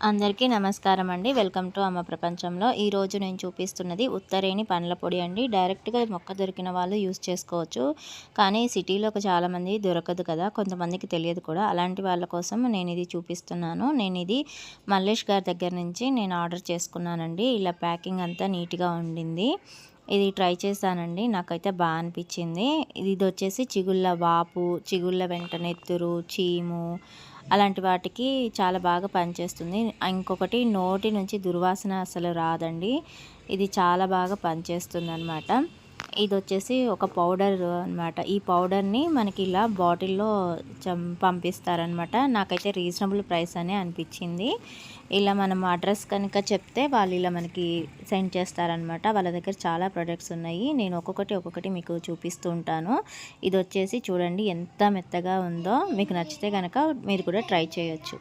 అందరికీ నమస్కారం అండి. వెల్కమ్ టు అమ్మ ప్రపంచంలో. ఈరోజు నేను చూపిస్తున్నది ఉత్తరేణి పండ్ల పొడి అండి. డైరెక్ట్గా మొక్క దొరికిన వాళ్ళు యూస్ చేసుకోవచ్చు. కానీ సిటీలో చాలామంది దొరకదు కదా, కొంతమందికి తెలియదు కూడా. అలాంటి వాళ్ళ కోసం నేను ఇది చూపిస్తున్నాను. నేను ఇది మల్లేష్ గారి దగ్గర నుంచి నేను ఆర్డర్ చేసుకున్నానండి. ఇలా ప్యాకింగ్ అంతా నీట్గా ఉండింది. ఇది ట్రై చేశానండి, నాకైతే బాగా అనిపించింది. ఇది వచ్చేసి చిగుళ్ళ వాపు, చిగుళ్ళ వెంట నెత్తురు, చీము అలాంటి వాటికి చాలా బాగా పనిచేస్తుంది. ఇంకొకటి నోటి నుంచి దుర్వాసన అసలు రాదండి. ఇది చాలా బాగా పనిచేస్తుంది అనమాట. ఇది వచ్చేసి ఒక పౌడర్ అనమాట. ఈ పౌడర్ని మనకి ఇలా బాటిల్లో పంపిస్తారనమాట. నాకైతే రీజనబుల్ ప్రైస్ అనే అనిపించింది. ఇలా మనం అడ్రస్ కనుక చెప్తే వాళ్ళు ఇలా మనకి సెండ్ చేస్తారనమాట. వాళ్ళ దగ్గర చాలా ప్రొడక్ట్స్ ఉన్నాయి. నేను ఒక్కొక్కటి మీకు చూపిస్తూ ఉంటాను. ఇది వచ్చేసి చూడండి ఎంత మెత్తగా ఉందో. మీకు నచ్చితే కనుక మీరు కూడా ట్రై చేయొచ్చు.